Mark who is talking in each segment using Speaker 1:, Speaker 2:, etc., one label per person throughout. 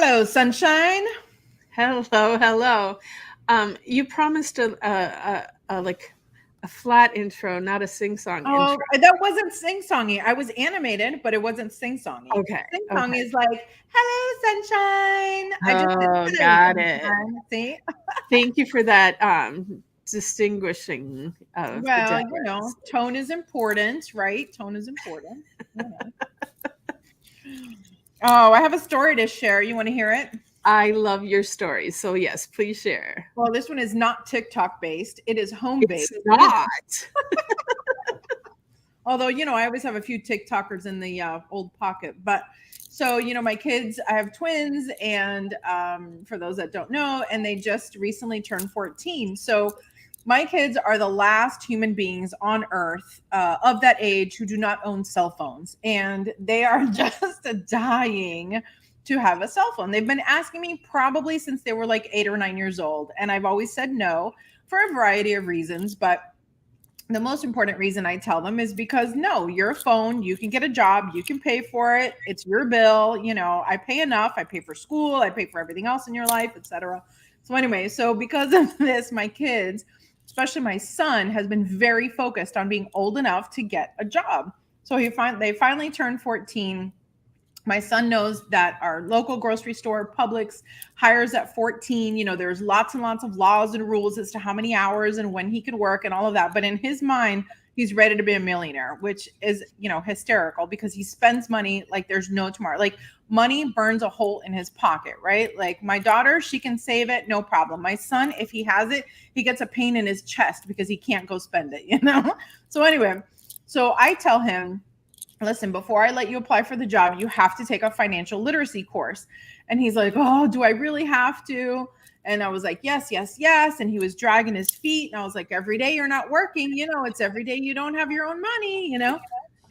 Speaker 1: Hello, sunshine.
Speaker 2: Hello, hello. You promised a flat intro, not a sing-song
Speaker 1: Oh,
Speaker 2: intro.
Speaker 1: that wasn't sing-songy. I was animated, but it wasn't sing-songy.
Speaker 2: Okay,
Speaker 1: Sing-song
Speaker 2: okay.
Speaker 1: is like, "Hello, sunshine." I just did
Speaker 2: Oh,
Speaker 1: "Hello,
Speaker 2: got it.
Speaker 1: sunshine." See?
Speaker 2: Thank you for that distinguishing of the
Speaker 1: Well,
Speaker 2: difference.
Speaker 1: tone is important, right? Tone is important. You know. Oh, I have a story to share. You want to hear it?
Speaker 2: I love your stories, so yes, please share.
Speaker 1: Well, this one is not TikTok based. It is home
Speaker 2: It's
Speaker 1: based.
Speaker 2: not.
Speaker 1: Although, I always have a few TikTokers in the old pocket. But so, my kids, I have twins, and for those that don't know, and they just recently turned 14. So my kids are the last human beings on earth of that age who do not own cell phones. And they are just dying to have a cell phone. They've been asking me probably since they were like 8 or 9 years old. And I've always said no for a variety of reasons. But the most important reason I tell them is because no, your phone, you can get a job, you can pay for it, it's your bill. I pay enough, I pay for school, I pay for everything else in your life, etc. So anyway, so because of this, my kids, especially my son, has been very focused on being old enough to get a job. So they finally turned 14. My son knows that our local grocery store, Publix, hires at 14. There's lots and lots of laws and rules as to how many hours and when he can work and all of that. But in his mind, he's ready to be a millionaire, which is, hysterical because he spends money like there's no tomorrow. Like money burns a hole in his pocket, right? Like my daughter, she can save it, no problem. My son, if he has it, he gets a pain in his chest because he can't go spend it. So anyway, so I tell him, listen, before I let you apply for the job, you have to take a financial literacy course. And he's like, oh, do I really have to? And I was like, yes, yes, yes. And he was dragging his feet. And I was like, every day you're not working, it's every day you don't have your own money.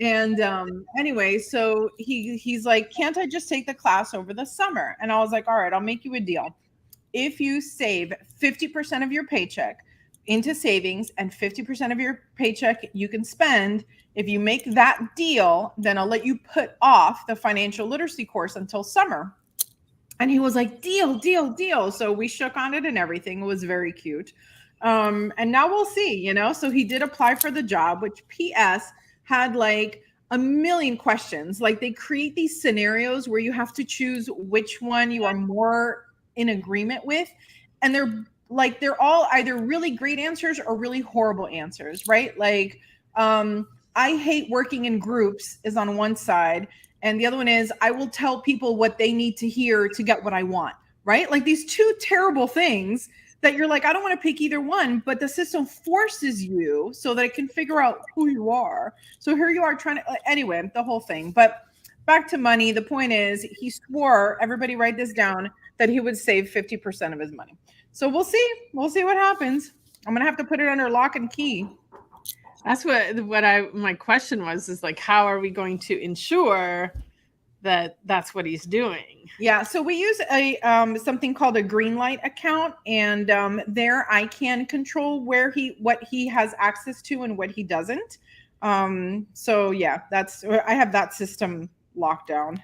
Speaker 1: And anyway, so he's like, can't I just take the class over the summer? And I was like, all right, I'll make you a deal. If you save 50% of your paycheck into savings and 50% of your paycheck you can spend, if you make that deal, then I'll let you put off the financial literacy course until summer. And he was like, deal, deal, deal. So we shook on it and everything. It was very cute. And now we'll see. So he did apply for the job, which PS had like a million questions. Like they create these scenarios where you have to choose which one you are more in agreement with. And they're all either really great answers or really horrible answers, right? Like, I hate working in groups is on one side. And the other one is I will tell people what they need to hear to get what I want, right? Like these two terrible things that you're like, I don't want to pick either one, but the system forces you so that it can figure out who you are. So here you are trying to, anyway, the whole thing. But back to money. The point is he swore, everybody write this down, that he would save 50% of his money. So we'll see. We'll see what happens. I'm going to have to put it under lock and key.
Speaker 2: That's what my question was, is like, how are we going to ensure that that's what he's doing?
Speaker 1: Yeah, so we use a something called a green light account, and there I can control what he has access to and what he doesn't. So yeah, I have that system locked down.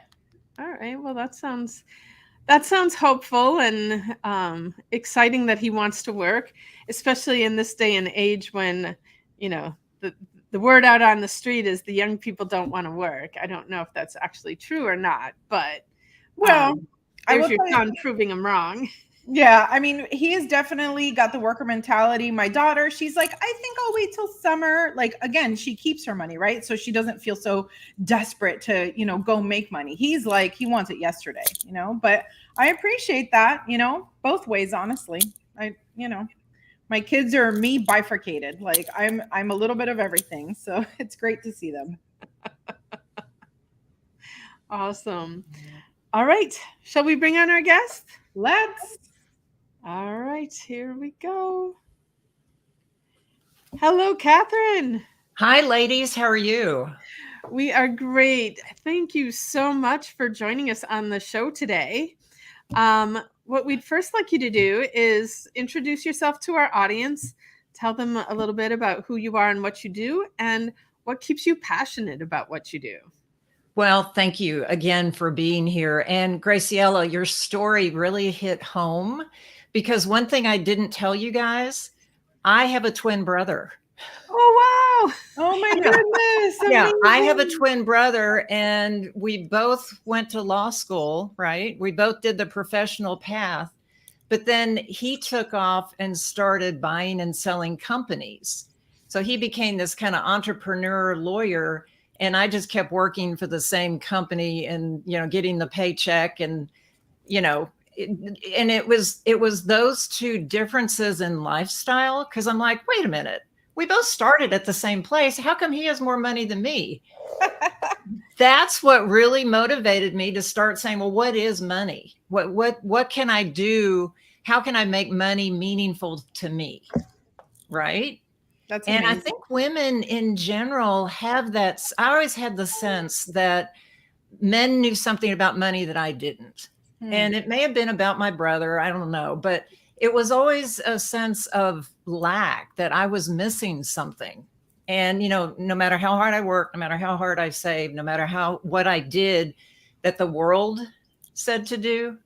Speaker 2: All right. Well, that sounds hopeful and exciting that he wants to work, especially in this day and age when, the word out on the street is the young people don't want to work. I don't know if that's actually true or not, but
Speaker 1: Well, I
Speaker 2: there's
Speaker 1: will
Speaker 2: your
Speaker 1: tell you,
Speaker 2: son proving him wrong.
Speaker 1: yeah, I mean, he has definitely got the worker mentality. My daughter, she's like, I think I'll wait till summer. Like, again, she keeps her money, right? So she doesn't feel so desperate to, go make money. He's like, he wants it yesterday, but I appreciate that, both ways, honestly. My kids are me bifurcated. Like I'm a little bit of everything. So it's great to see them.
Speaker 2: Awesome. All right. Shall we bring on our guest?
Speaker 1: Let's.
Speaker 2: All right, here we go. Hello, Kathryn.
Speaker 3: Hi, ladies. How are you?
Speaker 2: We are great. Thank you so much for joining us on the show today. What we'd first like you to do is introduce yourself to our audience, tell them a little bit about who you are and what you do, and what keeps you passionate about what you do.
Speaker 3: Well, thank you again for being here. And Graciela, your story really hit home because one thing I didn't tell you guys, I have a twin brother.
Speaker 2: Oh, wow.
Speaker 1: Oh my
Speaker 3: Yeah.
Speaker 1: goodness.
Speaker 3: Yeah, I have a
Speaker 1: Amazing.
Speaker 3: twin brother and we both went to law school, right? We both did the professional path, but then he took off and started buying and selling companies. So he became this kind of entrepreneur lawyer, and I just kept working for the same company and, getting the paycheck and, you know, and it was those two differences in lifestyle. Cause I'm like, wait a minute, we both started at the same place. How come he has more money than me? That's what really motivated me to start saying, well, what is money? What can I do? How can I make money meaningful to me? Right.
Speaker 1: That's
Speaker 3: And I
Speaker 1: amazing.
Speaker 3: think women in general have that. I always had the sense that men knew something about money that I didn't. And it may have been about my brother. I don't know, but it was always a sense of lack, that I was missing something. And, no matter how hard I worked, no matter how hard I saved, no matter what I did that the world said to do,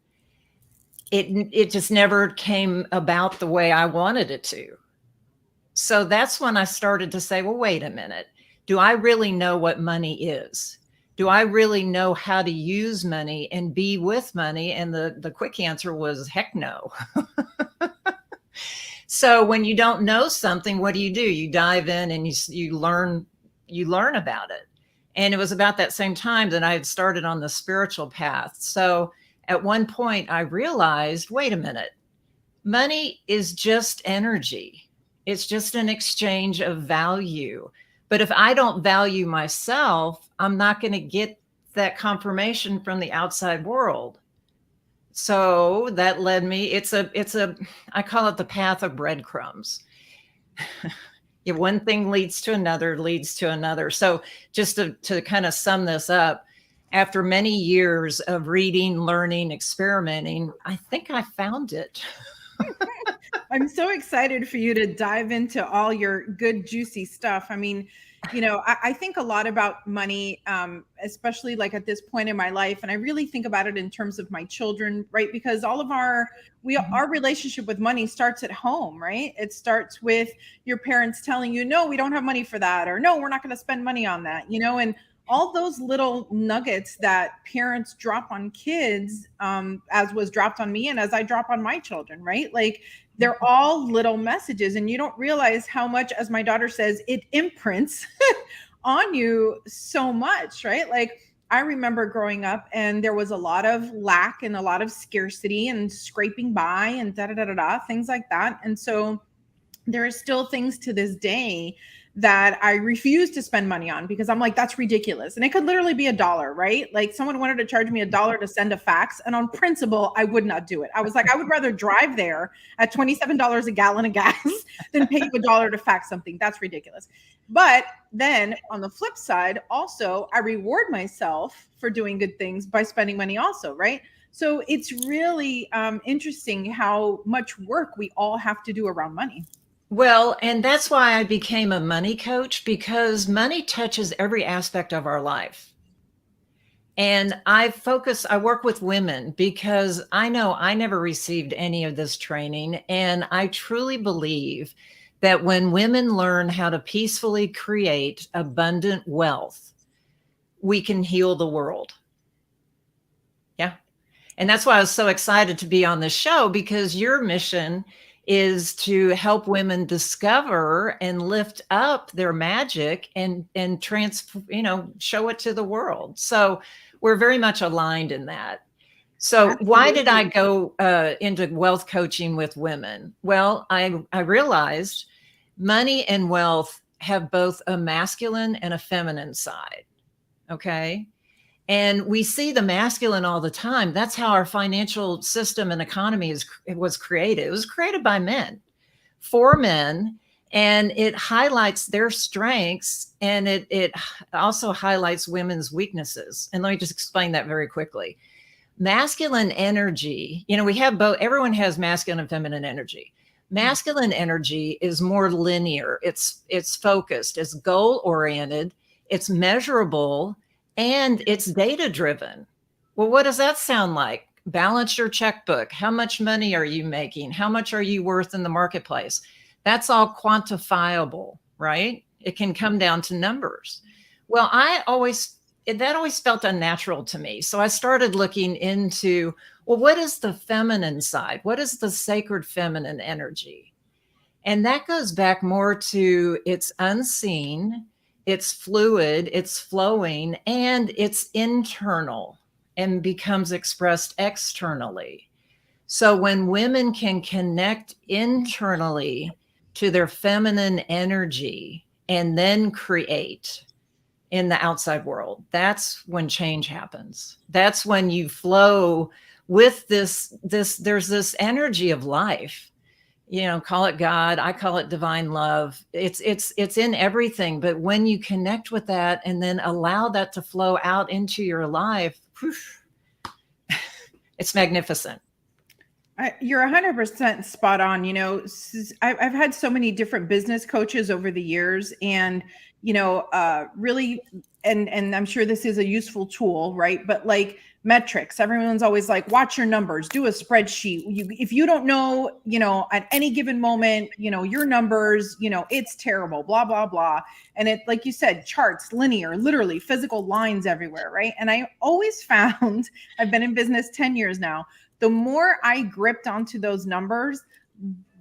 Speaker 3: it just never came about the way I wanted it to. So that's when I started to say, well, wait a minute. Do I really know what money is? Do I really know how to use money and be with money? And the quick answer was heck no. So when you don't know something, what do? You dive in and you learn about it. And it was about that same time that I had started on the spiritual path. So at one point I realized, wait a minute, money is just energy. It's just an exchange of value. But if I don't value myself, I'm not going to get that confirmation from the outside world. So that led me, I call it the path of breadcrumbs. Yeah, one thing leads to another, leads to another. So just to kind of sum this up, after many years of reading, learning, experimenting, I think I found it.
Speaker 1: I'm so excited for you to dive into all your good, juicy stuff. I mean, I think a lot about money, especially like at this point in my life. And I really think about it in terms of my children, right? Because all of our relationship with money starts at home, right? It starts with your parents telling you, no, we don't have money for that, or no, we're not going to spend money on that, and all those little nuggets that parents drop on kids, as was dropped on me and as I drop on my children, right? Like they're all little messages, and you don't realize how much, as my daughter says, it imprints on you so much, right? Like I remember growing up and there was a lot of lack and a lot of scarcity and scraping by and things like that. And so there are still things to this day that I refuse to spend money on because I'm like, that's ridiculous. And it could literally be $1, right? Like someone wanted to charge me $1 to send a fax. And on principle, I would not do it. I was like, I would rather drive there at $27 a gallon of gas than pay you $1 to fax something. That's ridiculous. But then on the flip side, also, I reward myself for doing good things by spending money also, right? So it's really interesting how much work we all have to do around money.
Speaker 3: Well, and that's why I became a money coach, because money touches every aspect of our life. And I work with women because I know I never received any of this training. And I truly believe that when women learn how to peacefully create abundant wealth, we can heal the world. Yeah. And that's why I was so excited to be on this show, because your mission is to help women discover and lift up their magic and show it to the world. So we're very much aligned in that. So
Speaker 1: Absolutely.
Speaker 3: Why did I go into wealth coaching with women? Well, I realized money and wealth have both a masculine and a feminine side. Okay. And we see the masculine all the time. That's how our financial system and economy was created. It was created by men, for men, and it highlights their strengths, and it also highlights women's weaknesses. And let me just explain that very quickly. Masculine energy, we have both. Everyone has masculine and feminine energy. Masculine energy is more linear. It's focused. It's goal oriented. It's measurable. and it's data driven. Well, what does that sound like? Balance your checkbook. How much money are you making? How much are you worth in the marketplace? That's all quantifiable, right? It can come down to numbers. Well, that always felt unnatural to me. So I started looking into, well, what is the feminine side? What is the sacred feminine energy? And that goes back more to it's unseen, it's fluid, it's flowing, and it's internal and becomes expressed externally. So when women can connect internally to their feminine energy and then create in the outside world, that's when change happens. That's when you flow with this there's this energy of life. Call it God, I call it divine love. It's in everything. But when you connect with that and then allow that to flow out into your life, it's magnificent.
Speaker 1: You're 100% spot on. I've had so many different business coaches over the years, and really, and I'm sure this is a useful tool, right? But like metrics, everyone's always like, watch your numbers, do a spreadsheet. If you don't know, at any given moment, your numbers, it's terrible, blah, blah, blah. And it, like you said, charts, linear, literally physical lines everywhere, right? And I always found, I've been in business 10 years now, the more I gripped onto those numbers,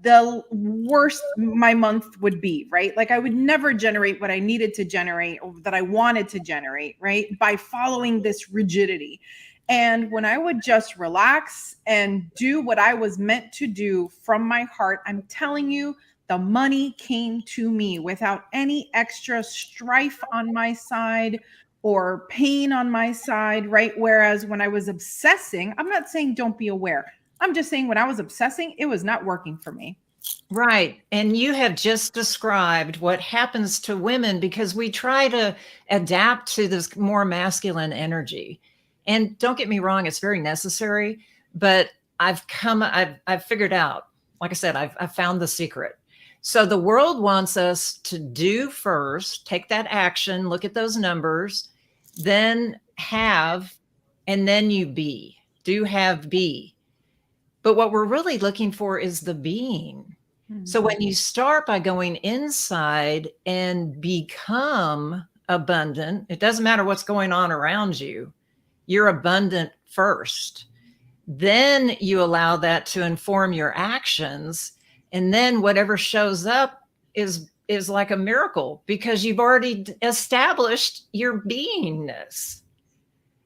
Speaker 1: the worse my month would be, right? Like I would never generate what I needed to generate or that I wanted to generate, right? By following this rigidity. And when I would just relax and do what I was meant to do from my heart, I'm telling you, the money came to me without any extra strife on my side or pain on my side, right? Whereas when I was obsessing, I'm not saying don't be aware. I'm just saying when I was obsessing, it was not working for me.
Speaker 3: Right. And you have just described what happens to women because we try to adapt to this more masculine energy. And don't get me wrong, it's very necessary, but I've figured out, like I said, I've found the secret. So the world wants us to do first, take that action, look at those numbers, then have, and then you be. Do, have, be. But what we're really looking for is the being. Mm-hmm. So when you start by going inside and become abundant, it doesn't matter what's going on around you. You're abundant first. Then you allow that to inform your actions. And then whatever shows up is like a miracle because you've already established your beingness.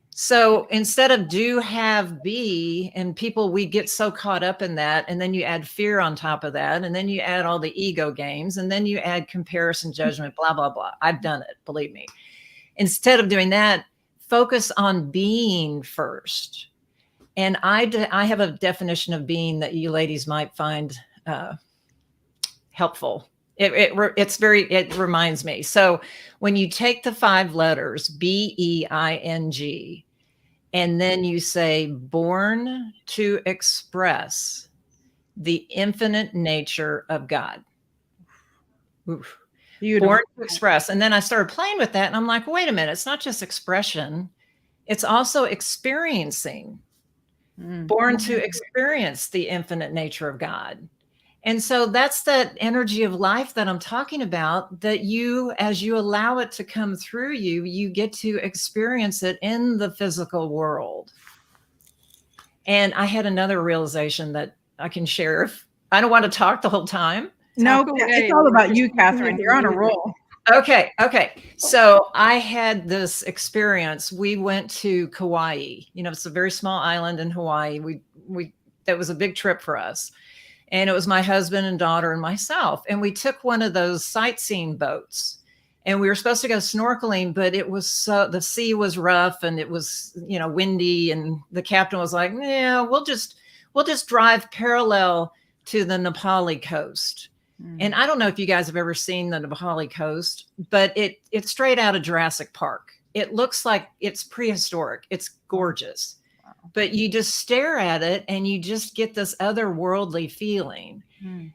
Speaker 3: So instead of do, have, be, and we get so caught up in that, and then you add fear on top of that, and then you add all the ego games, and then you add comparison, judgment, blah, blah, blah. I've done it, believe me. Instead of doing that, focus on being first. And I have a definition of being that you ladies might find helpful. It reminds me. So when you take the 5 letters, BEING, and then you say born to express the infinite nature of God. Oof. Born to express. And then I started playing with that and I'm like, wait a minute, it's not just expression. It's also experiencing. Born to experience the infinite nature of God. And so that's that energy of life that I'm talking about, that you, as you allow it to come through you, you get to experience it in the physical world. And I had another realization that I can share. I don't want to talk the whole time.
Speaker 1: No, it's all about you, Kathryn. You're on a roll.
Speaker 3: Okay. So I had this experience. We went to Kauai. It's a very small island in Hawaii. That was a big trip for us. And it was my husband and daughter and myself. And we took one of those sightseeing boats. And we were supposed to go snorkeling, but the sea was rough and it was, windy. And the captain was like, yeah, we'll just drive parallel to the Nepali coast. And I don't know if you guys have ever seen the Nepali coast, but it's straight out of Jurassic Park. It looks like it's prehistoric. It's gorgeous. Wow. But you just stare at it and you just get this otherworldly feeling.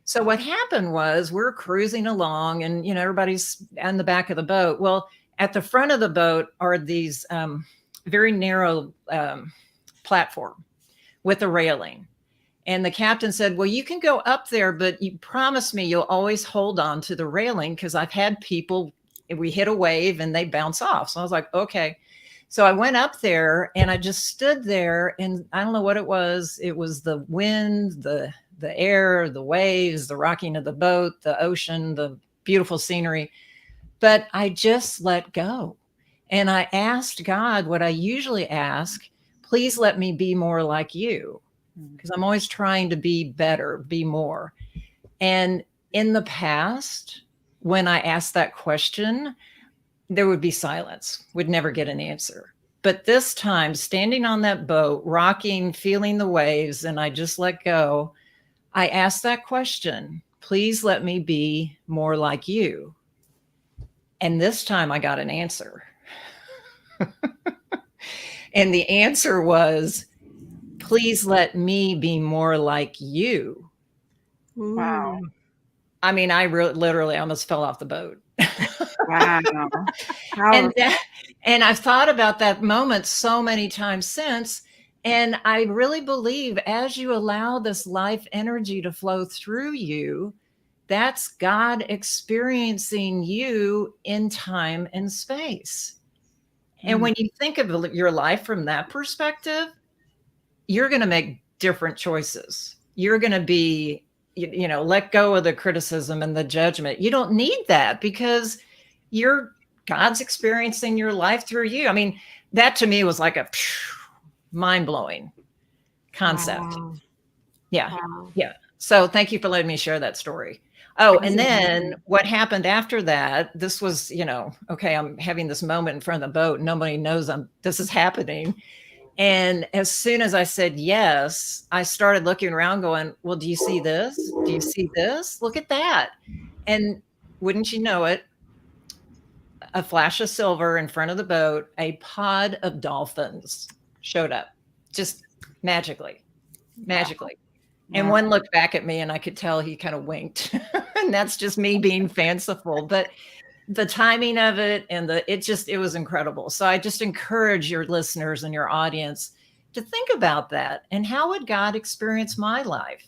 Speaker 3: So what happened was we're cruising along and, everybody's on the back of the boat. Well, at the front of the boat are these very narrow platform with a railing. And the captain said, well, you can go up there, but you promise me you'll always hold on to the railing, because I've had people, we hit a wave and they bounce off. So I was like, okay. So I went up there and I just stood there, and I don't know what it was. It was the wind, the air, the waves, the rocking of the boat, the ocean, the beautiful scenery. But I just let go. And I asked God what I usually ask: please let me be more like you, because I'm always trying to be better, be more. And in the past, when I asked that question, there would be silence, would never get an answer. But this time, standing on that boat, rocking, feeling the waves, and I just let go, I asked that question: please let me be more like you. And this time I got an answer. And the answer was, please let me be more like you.
Speaker 1: Wow.
Speaker 3: I mean, I literally almost fell off the boat.
Speaker 1: Wow.
Speaker 3: And I've thought about that moment so many times since. And I really believe as you allow this life energy to flow through you, that's God experiencing you in time and space. And when you think of your life from that perspective, you're going to make different choices. You're going to be, let go of the criticism and the judgment. You don't need that, because God's experiencing your life through you. I mean, that to me was like a mind-blowing concept.
Speaker 2: Wow.
Speaker 3: Yeah.
Speaker 2: Wow.
Speaker 3: Yeah. So thank you for letting me share that story. Oh, and then what happened after that, this was, okay, I'm having this moment in front of the boat. Nobody knows this is happening. And as soon as I said yes, I started looking around going, well, do you see this? Do you see this? Look at that. And wouldn't you know it, a flash of silver in front of the boat, a pod of dolphins showed up, just magically. And one looked back at me and I could tell he kind of winked. And that's just me being fanciful. But the timing of it and it was incredible. So I just encourage your listeners and your audience to think about that. And how would God experience my life?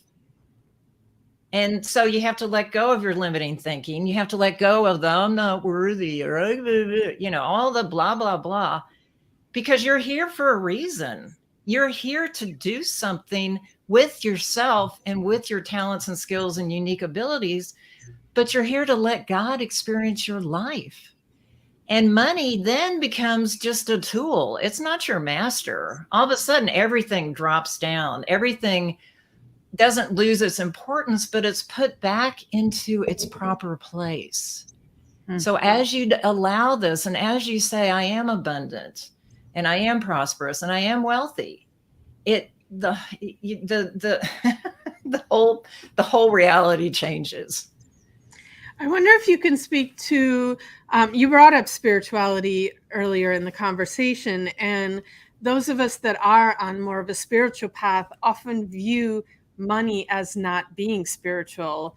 Speaker 3: And so you have to let go of your limiting thinking. You have to let go of the I'm not worthy, or, all the blah, blah, blah, because you're here for a reason. You're here to do something with yourself and with your talents and skills and unique abilities, but you're here to let God experience your life. And money then becomes just a tool. It's not your master. All of a sudden, everything drops down. Everything doesn't lose its importance, but it's put back into its proper place. Mm-hmm. So as you allow this, and as you say, I am abundant, and I am prosperous, and I am wealthy, the whole reality changes.
Speaker 2: I wonder if you can speak to, you brought up spirituality earlier in the conversation, and those of us that are on more of a spiritual path often view money as not being spiritual.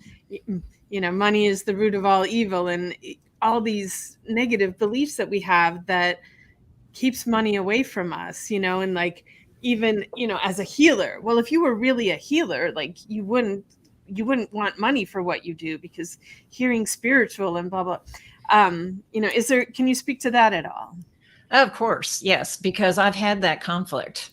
Speaker 2: Money is the root of all evil, and all these negative beliefs that we have that keeps money away from us, and like, even, as a healer, well, if you were really a healer, like you wouldn't want money for what you do, because hearing spiritual and blah, blah, can you speak to that at all?
Speaker 3: Of course. Yes. Because I've had that conflict.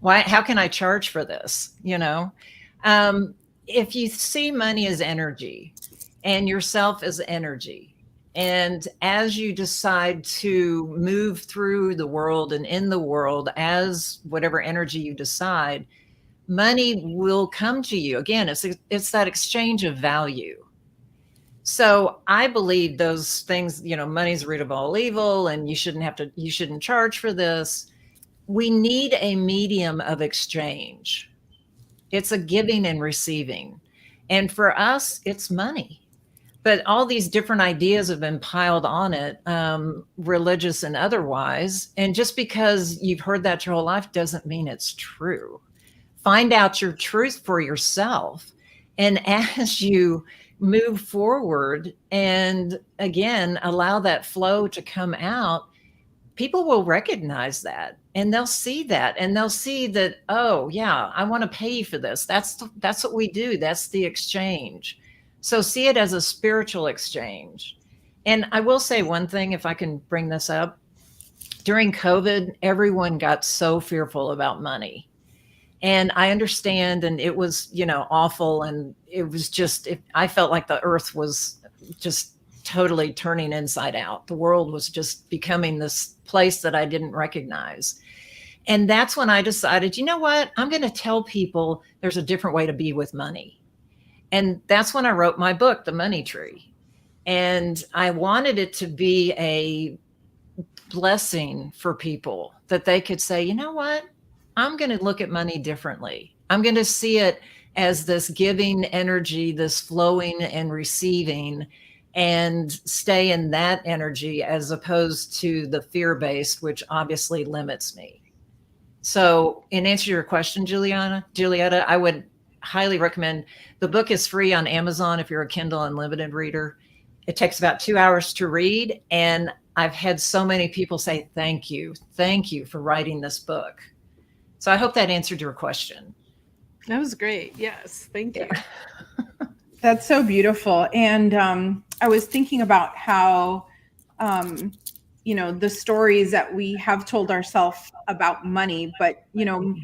Speaker 3: How can I charge for this? If you see money as energy and yourself as energy, and as you decide to move through the world and in the world as whatever energy you decide, money will come to you. Again, it's that exchange of value. So I believe those things, money's the root of all evil, and you shouldn't charge for this. We need a medium of exchange. It's a giving and receiving. And for us, it's money. But all these different ideas have been piled on it, religious and otherwise. And just because you've heard that your whole life doesn't mean it's true. Find out your truth for yourself. And as you move forward and again, allow that flow to come out, people will recognize that and they'll see that and they'll see that, oh yeah, I want to pay you for this. That's what we do. That's the exchange. So see it as a spiritual exchange. And I will say one thing, if I can bring this up, during COVID, everyone got so fearful about money. And I understand, and it was, awful. And it was just, I felt like the earth was just totally turning inside out. The world was just becoming this place that I didn't recognize. And that's when I decided, you know what? I'm going to tell people there's a different way to be with money. And that's when I wrote my book, The Money Tree. And I wanted it to be a blessing for people that they could say, you know what? I'm going to look at money differently. I'm going to see it as this giving energy, this flowing and receiving, and stay in that energy as opposed to the fear-based, which obviously limits me. So in answer to your question, Julietta, I would highly recommend. The book is free on Amazon if you're a Kindle Unlimited reader. It takes about 2 hours to read. And I've had so many people say, thank you for writing this book. So I hope that answered your question.
Speaker 2: That was great. Yes. Thank you.
Speaker 1: That's so beautiful. And I was thinking about how, the stories that we have told ourselves about money, but,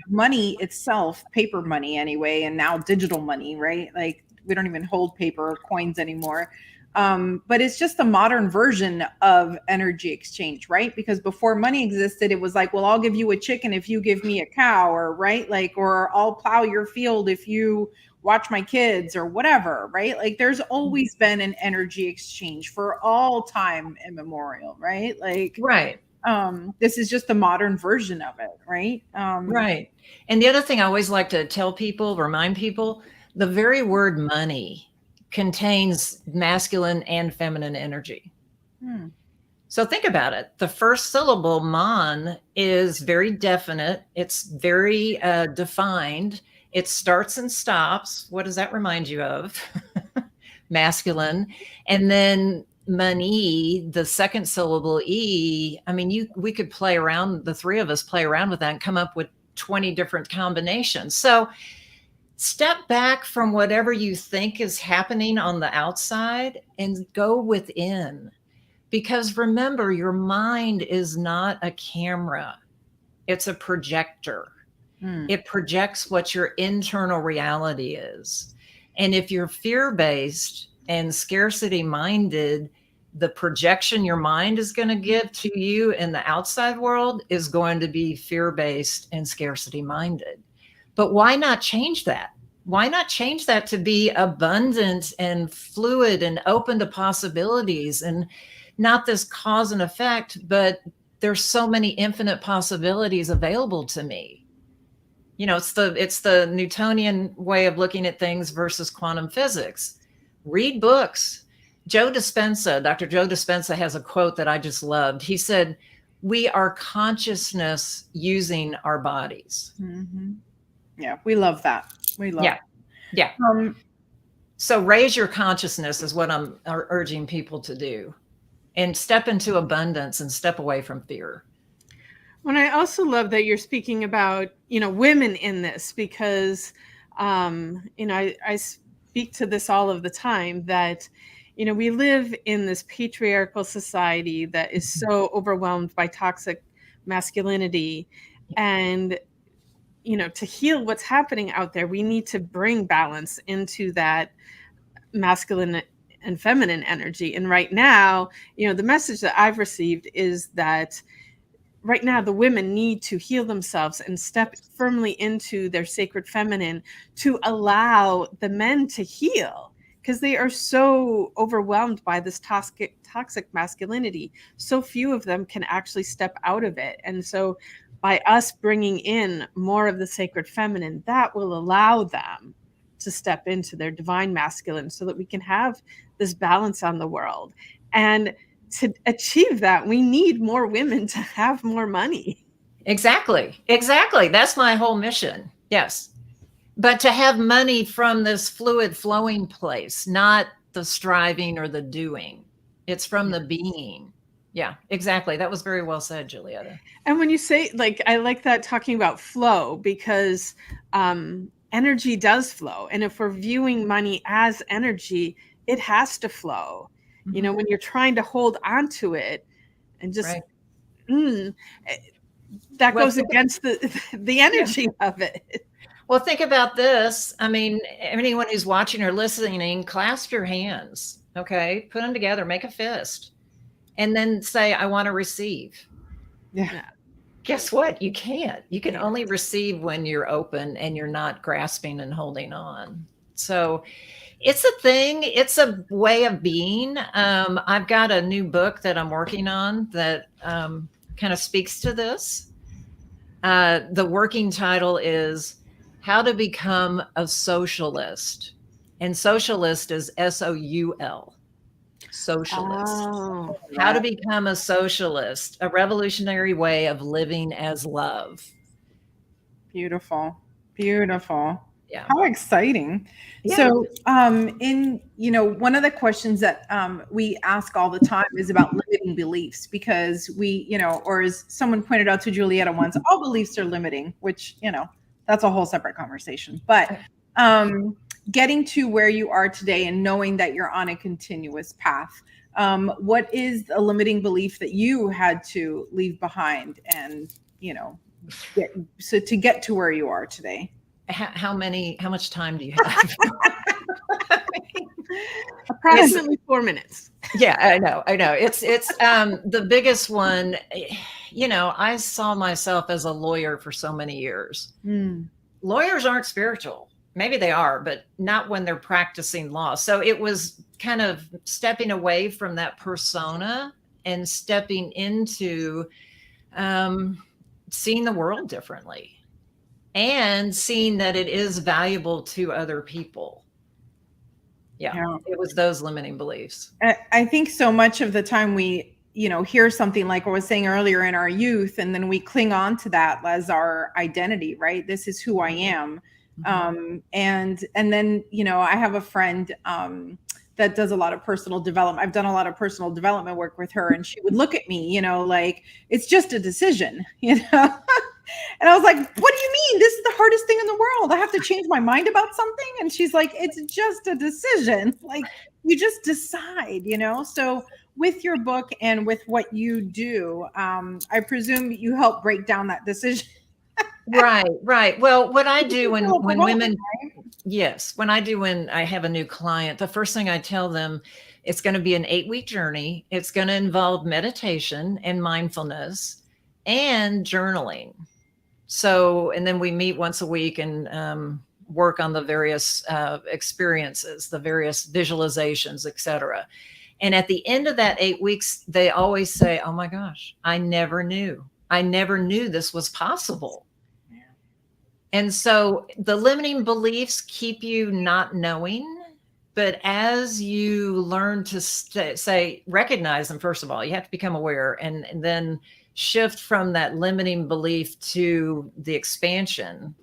Speaker 1: money itself, paper money anyway, and now digital money, right? Like we don't even hold paper or coins anymore. But it's just the modern version of energy exchange, right? Because before money existed, it was like, well, I'll give you a chicken if you give me a cow, or right? Like, or I'll plow your field if you watch my kids or whatever, right? Like there's always been an energy exchange for all time immemorial, right? Like,
Speaker 3: right.
Speaker 1: This is just the modern version of it, right?
Speaker 3: Right. And the other thing I always like to remind people, the very word money contains masculine and feminine energy. So think about it. The first syllable, man, is very definite. It's very defined. It starts and stops. What does that remind you of? Masculine. And then money, the second syllable, E, I mean, we could play around, the three of us play around with that and come up with 20 different combinations. So step back from whatever you think is happening on the outside and go within. Because remember, your mind is not a camera. It's a projector. It projects what your internal reality is. And if you're fear-based and scarcity-minded, the projection your mind is going to give to you in the outside world is going to be fear-based and scarcity-minded. But why not change that? Why not change that to be abundant and fluid and open to possibilities, and not this cause and effect, but there's so many infinite possibilities available to me. It's the Newtonian way of looking at things versus quantum physics. Read books. Dr. Joe Dispenza has a quote that I just loved. He said, "We are consciousness using our bodies."
Speaker 1: Mm-hmm. Yeah, we love that. We love it.
Speaker 3: Yeah. So raise your consciousness is what I'm urging people to do, and step into abundance and step away from fear.
Speaker 2: Well, I also love that you're speaking about, women in this, because, I speak to this all of the time that, we live in this patriarchal society that is so overwhelmed by toxic masculinity. And, to heal what's happening out there, we need to bring balance into that masculine and feminine energy. And right now, the message that I've received is that right now the women need to heal themselves and step firmly into their sacred feminine to allow the men to heal, because they are so overwhelmed by this toxic masculinity. So few of them can actually step out of it. And so by us bringing in more of the sacred feminine, that will allow them to step into their divine masculine so that we can have this balance on the world. And to achieve that, we need more women to have more money.
Speaker 3: Exactly. That's my whole mission. Yes. But to have money from this fluid flowing place, not the striving or the doing. It's from the being. Yeah, exactly. That was very well said, Julietta.
Speaker 2: And when you say, like, I like that, talking about flow, because energy does flow. And if we're viewing money as energy, it has to flow. You know, when you're trying to hold on to it and just, that goes against the energy of it.
Speaker 3: Well, think about this. I mean, anyone who's watching or listening, clasp your hands, okay? Put them together, make a fist, and then say, I want to receive.
Speaker 1: Yeah.
Speaker 3: Guess what? You can't. You can only receive when you're open and you're not grasping and holding on. So it's a thing. It's a way of being. I've got a new book that I'm working on that kind of speaks to this. The working title is How to Become a Socialist. And socialist is SOUL. Socialist.
Speaker 2: Oh,
Speaker 3: How to become a socialist, a revolutionary way of living as love.
Speaker 1: Beautiful. Beautiful.
Speaker 3: Yeah.
Speaker 1: How exciting.
Speaker 3: Yeah.
Speaker 1: So one of the questions that we ask all the time is about limiting beliefs, because or as someone pointed out to Julietta once, all beliefs are limiting, which, that's a whole separate conversation. But getting to where you are today and knowing that you're on a continuous path, what is a limiting belief that you had to leave behind and, to get to where you are today?
Speaker 3: How much time do you have?
Speaker 2: approximately 4 minutes.
Speaker 3: Yeah, I know. It's the biggest one. I saw myself as a lawyer for so many years. Lawyers aren't spiritual. Maybe they are, but not when they're practicing law. So it was kind of stepping away from that persona and stepping into seeing the world differently and seeing that it is valuable to other people. Yeah. It was those limiting beliefs.
Speaker 1: I think so much of the time we, hear something like I was saying earlier in our youth, and then we cling on to that as our identity, right? This is who I am. And then, I have a friend that does a lot of personal development. I've done a lot of personal development work with her, and she would look at me, like, it's just a decision, And I was like, what do you mean? This is the hardest thing in the world. I have to change my mind about something. And she's like, it's just a decision. Like, you just decide, So with your book and with what you do, I presume you help break down that decision.
Speaker 3: Right. Well, what I do when women, yes, when I have a new client, the first thing I tell them, it's going to be an 8-week journey. It's going to involve meditation and mindfulness and journaling. So, and then we meet once a week and work on the various experiences, the various visualizations, etc. And at the end of that 8 weeks, they always say, oh my gosh, I never knew this was possible. And so the limiting beliefs keep you not knowing, but as you learn to recognize them, first of all, you have to become aware and then shift from that limiting belief to the expansion.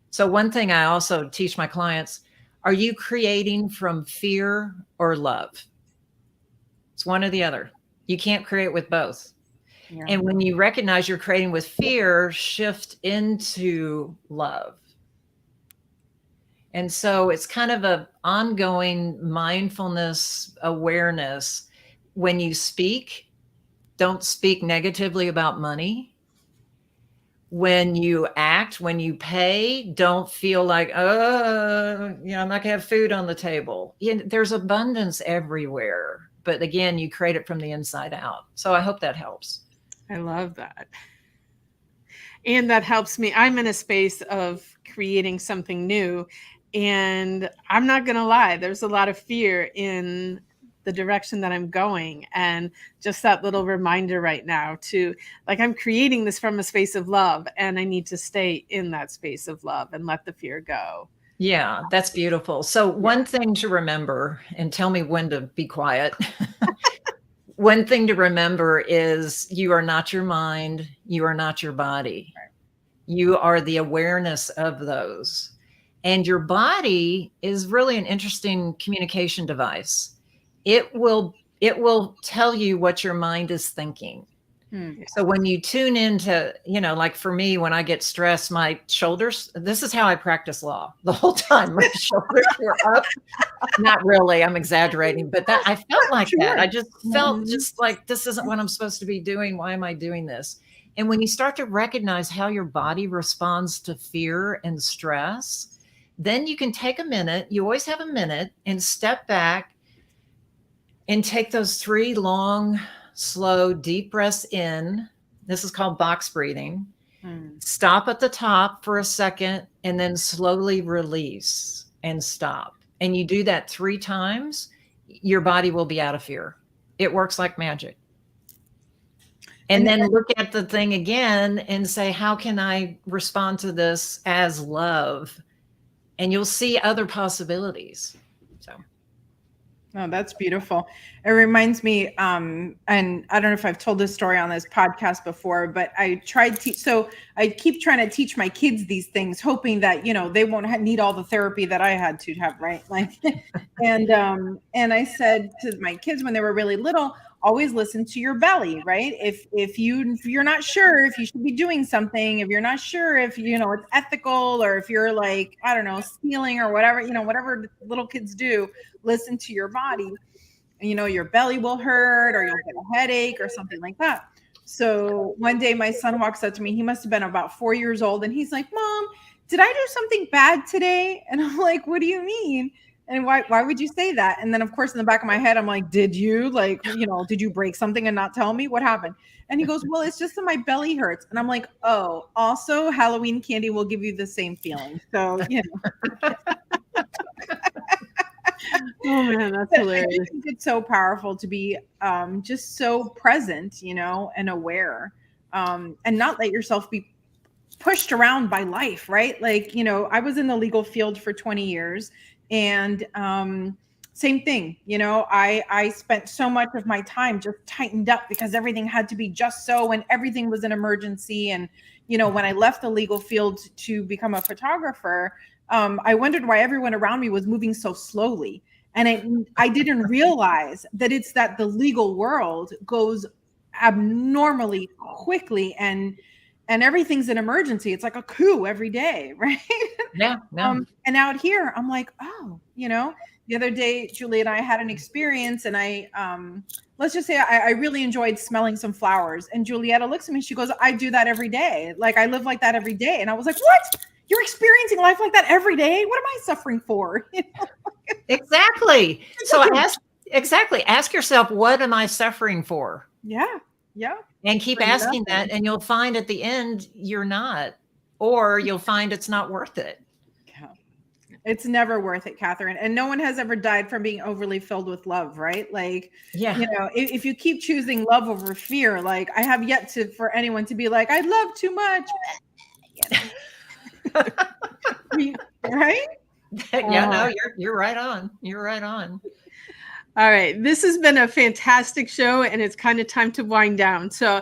Speaker 3: So one thing I also teach my clients, are you creating from fear or love? It's one or the other. You can't create with both. Yeah. And when you recognize you're creating with fear, shift into love. And so it's kind of an ongoing mindfulness awareness. When you speak, don't speak negatively about money. When you act, when you pay, don't feel like, I'm not going to have food on the table. There's abundance everywhere. But again, you create it from the inside out. So I hope that helps.
Speaker 2: I love that. And that helps me. I'm in a space of creating something new. And I'm not going to lie, there's a lot of fear in the direction that I'm going. And just that little reminder right now to, like, I'm creating this from a space of love, and I need to stay in that space of love and let the fear go.
Speaker 3: Yeah, that's beautiful. So one thing to remember, and tell me when to be quiet. One thing to remember is you are not your mind. You are not your body. You are the awareness of those. And your body is really an interesting communication device. It will tell you what your mind is thinking. So when you tune into, like for me, when I get stressed, my shoulders, this is how I practice law the whole time. My shoulders were up. Not really, I'm exaggerating, but that I felt like that. I just felt just like, this isn't what I'm supposed to be doing. Why am I doing this? And when you start to recognize how your body responds to fear and stress, then you can take a minute. You always have a minute, and step back and take those 3 long, slow, deep breaths in. This is called box breathing. Stop at the top for a second, and then slowly release and stop. And you do that 3 times, your body will be out of fear. It works like magic. And then look at the thing again and say, how can I respond to this as love? And you'll see other possibilities. So.
Speaker 1: Oh, that's beautiful. It reminds me, and I don't know if I've told this story on this podcast before, but I keep trying to teach my kids these things, hoping that, they won't need all the therapy that I had to have, right? Like, and I said to my kids when they were really little, always listen to your belly, right? If you're not sure if you should be doing something, if you're not sure if it's ethical, or if you're like, I don't know, stealing or whatever, whatever little kids do, listen to your body. Your belly will hurt, or you'll get a headache or something like that. So one day my son walks up to me. He must have been about 4 years old, and he's like, "Mom, did I do something bad today?" And I'm like, "What do you mean? And why would you say that?" And then, of course, in the back of my head, I'm like, did you did you break something and not tell me? What happened? And he goes, "Well, it's just that my belly hurts." And I'm like, "Oh, also Halloween candy will give you the same feeling." So,
Speaker 2: Oh man, that's hilarious.
Speaker 1: I think it's so powerful to be just so present, and aware, and not let yourself be pushed around by life, right? Like, I was in the legal field for 20 years. And same thing, I spent so much of my time just tightened up because everything had to be just so, and everything was an emergency. And, when I left the legal field to become a photographer, I wondered why everyone around me was moving so slowly. And I didn't realize that it's that the legal world goes abnormally quickly, and everything's an emergency. It's like a coup every day, right?
Speaker 3: Yeah. No.
Speaker 1: And out here, I'm like, oh, the other day, Julie and I had an experience, and I, let's just say I really enjoyed smelling some flowers. And Julietta looks at me, she goes, "I do that every day. Like, I live like that every day." And I was like, "What? You're experiencing life like that every day? What am I suffering for?"
Speaker 3: Exactly. So ask yourself, what am I suffering for?
Speaker 1: Yeah.
Speaker 3: And keep asking that, and you'll find at the end you're not, or you'll find it's not worth it.
Speaker 1: Yeah. It's never worth it, Kathryn. And no one has ever died from being overly filled with love, right? Like, if you keep choosing love over fear, like, I have yet for anyone to be like, "I love too much." Right?
Speaker 3: Yeah, no, you're right on. You're right on.
Speaker 2: All right. This has been a fantastic show, and it's kind of time to wind down. So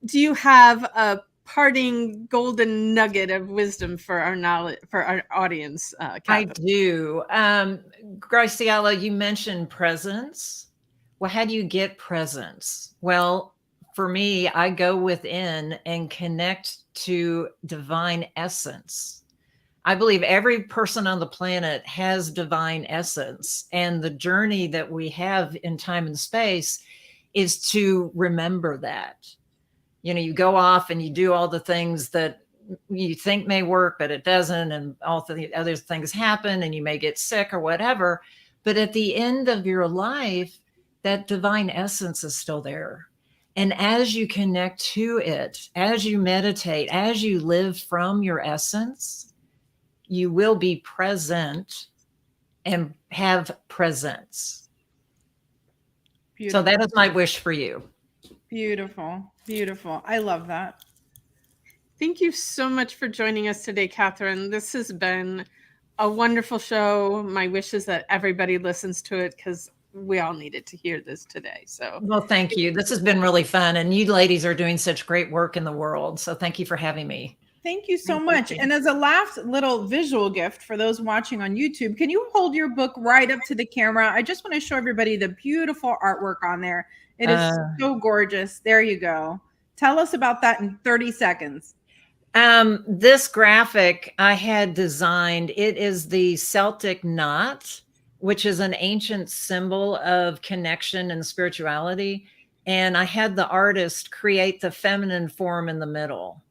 Speaker 2: do you have a parting golden nugget of wisdom for our audience, Kathryn?
Speaker 3: I do. Graciela, you mentioned presence. Well, how do you get presence? Well, for me, I go within and connect to divine essence. I believe every person on the planet has divine essence, and the journey that we have in time and space is to remember that. You go off and you do all the things that you think may work, but it doesn't, and all the other things happen, and you may get sick or whatever. But at the end of your life, that divine essence is still there. And as you connect to it, as you meditate, as you live from your essence, you will be present and have presence. Beautiful. So that is my wish for you.
Speaker 1: Beautiful. I love that.
Speaker 2: Thank you so much for joining us today, Kathryn. This has been a wonderful show. My wish is that everybody listens to it, because we all needed to hear this today. So,
Speaker 3: well, thank you. This has been really fun. And you ladies are doing such great work in the world. So thank you for having me.
Speaker 1: Thank you so
Speaker 2: Thank
Speaker 1: much.
Speaker 2: you.
Speaker 1: And as a last little visual gift for those watching on YouTube, can you hold your book right up to the camera? I just want to show everybody the beautiful artwork on there. It is so gorgeous. There you go. Tell us about that in 30 seconds.
Speaker 3: This graphic I had designed, it is the Celtic knot, which is an ancient symbol of connection and spirituality. And I had the artist create the feminine form in the middle.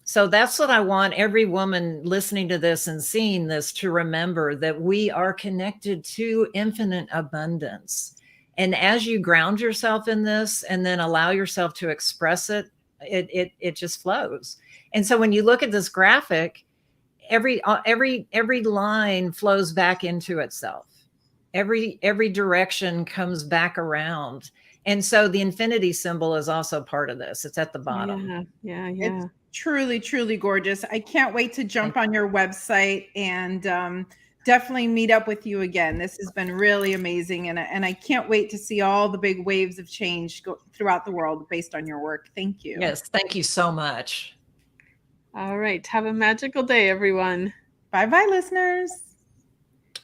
Speaker 3: So that's what I want every woman listening to this and seeing this to remember, that we are connected to infinite abundance. And as you ground yourself in this and then allow yourself to express it, it just flows. And so when you look at this graphic, every line flows back into itself. Every direction comes back around. And so the infinity symbol is also part of this. It's at the bottom.
Speaker 2: Yeah.
Speaker 1: It's truly, truly gorgeous. I can't wait to jump on your website and definitely meet up with you again. This has been really amazing. And I can't wait to see all the big waves of change go throughout the world based on your work. Thank you.
Speaker 3: Yes, thank you so much.
Speaker 2: All right. Have a magical day, everyone.
Speaker 1: Bye-bye, listeners.